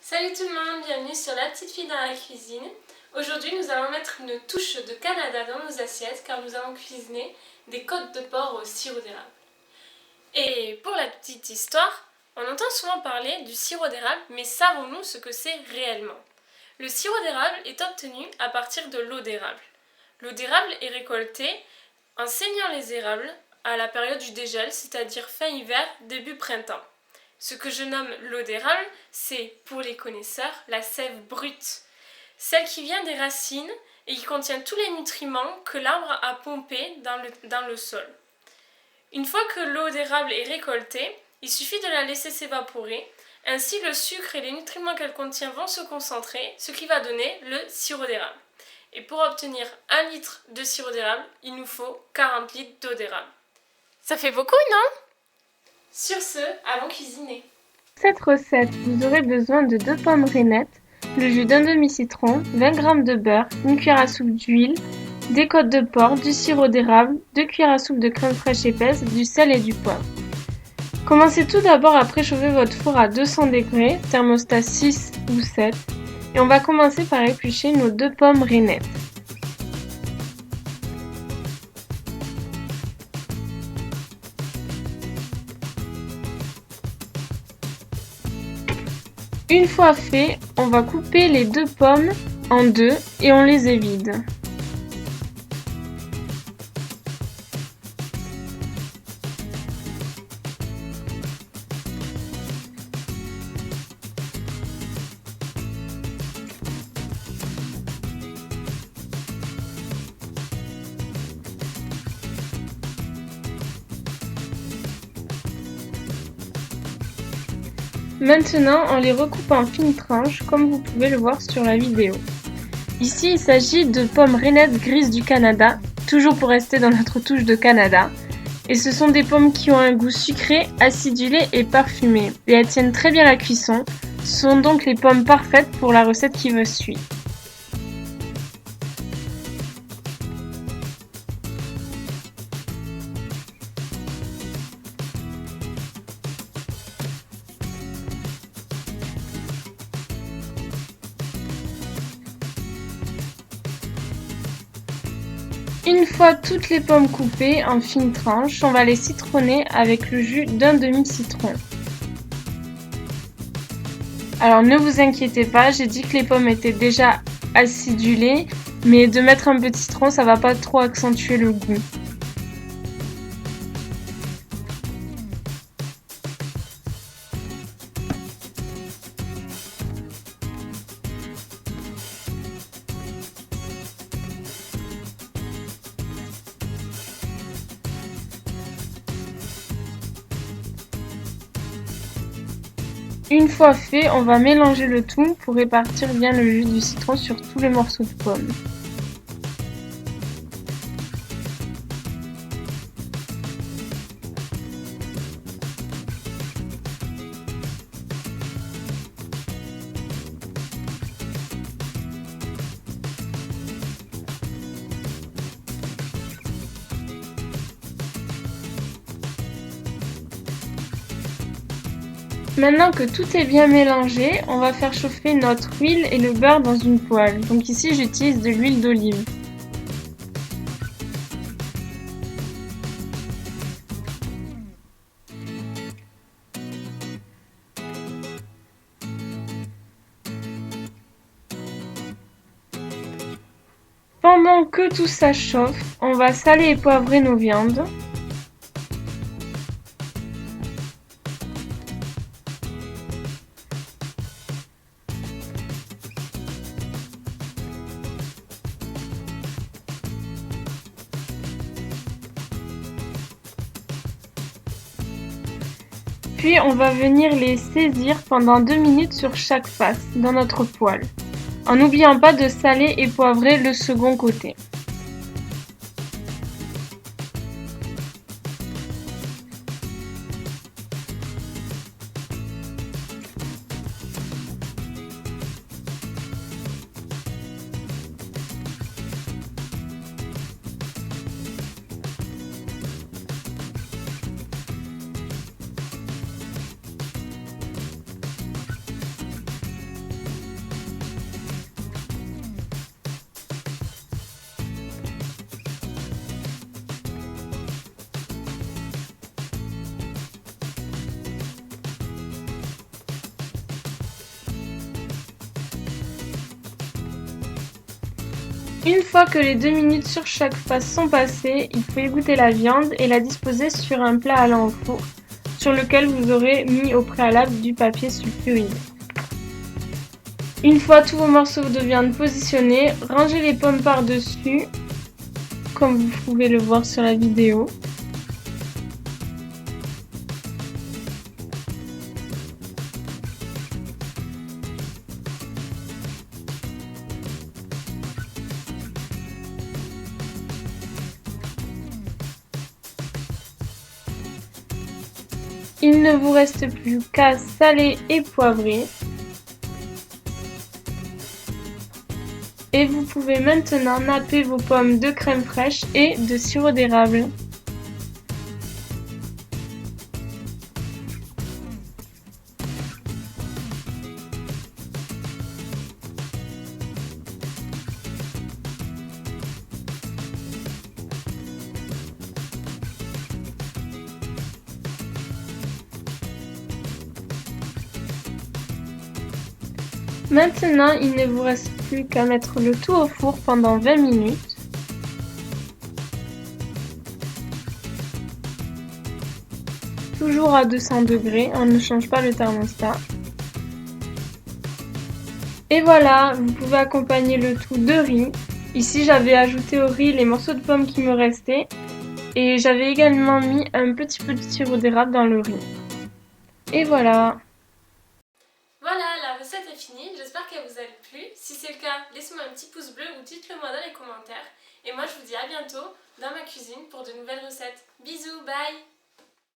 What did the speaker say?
Salut tout le monde, bienvenue sur La Petite Fille dans la cuisine. Aujourd'hui nous allons mettre une touche de Canada dans nos assiettes car nous allons cuisiner des côtes de porc au sirop d'érable. Et pour la petite histoire, on entend souvent parler du sirop d'érable, mais savons-nous ce que c'est réellement? Le sirop d'érable est obtenu à partir de l'eau d'érable. L'eau d'érable est récoltée en saignant les érables à la période du dégel, c'est-à-dire fin hiver, début printemps. Ce que je nomme l'eau d'érable, c'est, pour les connaisseurs, la sève brute, celle qui vient des racines et qui contient tous les nutriments que l'arbre a pompés dans le sol. Une fois que l'eau d'érable est récoltée, il suffit de la laisser s'évaporer, ainsi le sucre et les nutriments qu'elle contient vont se concentrer, ce qui va donner le sirop d'érable. Et pour obtenir 1 litre de sirop d'érable, il nous faut 40 litres d'eau d'érable. Ça fait beaucoup, non? Sur ce, allons cuisiner. Pour cette recette, vous aurez besoin de 2 pommes rainettes, le jus d'un demi-citron, 20 g de beurre, une cuillère à soupe d'huile, des côtes de porc, du sirop d'érable, 2 cuillères à soupe de crème fraîche épaisse, du sel et du poivre. Commencez tout d'abord à préchauffer votre four à 200 degrés, thermostat 6 ou 7, et on va commencer par éplucher nos 2 pommes rainettes. Une fois fait, on va couper les 2 pommes en deux et on les évide. Maintenant, on les recoupe en fines tranches, comme vous pouvez le voir sur la vidéo. Ici, il s'agit de pommes rainettes grises du Canada, toujours pour rester dans notre touche de Canada. Et ce sont des pommes qui ont un goût sucré, acidulé et parfumé. Et elles tiennent très bien la cuisson. Ce sont donc les pommes parfaites pour la recette qui me suit. Une fois toutes les pommes coupées en fines tranches, on va les citronner avec le jus d'un demi-citron. Alors ne vous inquiétez pas, j'ai dit que les pommes étaient déjà acidulées, mais de mettre un peu de citron, ça va pas trop accentuer le goût. Une fois fait, on va mélanger le tout pour répartir bien le jus du citron sur tous les morceaux de pommes. Maintenant que tout est bien mélangé, on va faire chauffer notre huile et le beurre dans une poêle. Donc ici j'utilise de l'huile d'olive. Pendant que tout ça chauffe, on va saler et poivrer nos viandes. Puis on va venir les saisir pendant 2 minutes sur chaque face dans notre poêle, en n'oubliant pas de saler et poivrer le second côté. Une fois que les 2 minutes sur chaque face sont passées, il faut égoutter la viande et la disposer sur un plat allant au four, sur lequel vous aurez mis au préalable du papier sulfurisé. Une fois tous vos morceaux de viande positionnés, rangez les pommes par-dessus, comme vous pouvez le voir sur la vidéo. Il ne vous reste plus qu'à saler et poivrer. Et vous pouvez maintenant napper vos pommes de crème fraîche et de sirop d'érable. Maintenant, il ne vous reste plus qu'à mettre le tout au four pendant 20 minutes. Toujours à 200 degrés, on ne change pas le thermostat. Et voilà, vous pouvez accompagner le tout de riz. Ici, j'avais ajouté au riz les morceaux de pommes qui me restaient. Et j'avais également mis un petit peu de sirop d'érable dans le riz. Et voilà. Voilà, la recette est finie, j'espère qu'elle vous a plu. Si c'est le cas, laissez-moi un petit pouce bleu ou dites-le moi dans les commentaires. Et moi je vous dis à bientôt dans ma cuisine pour de nouvelles recettes. Bisous, bye!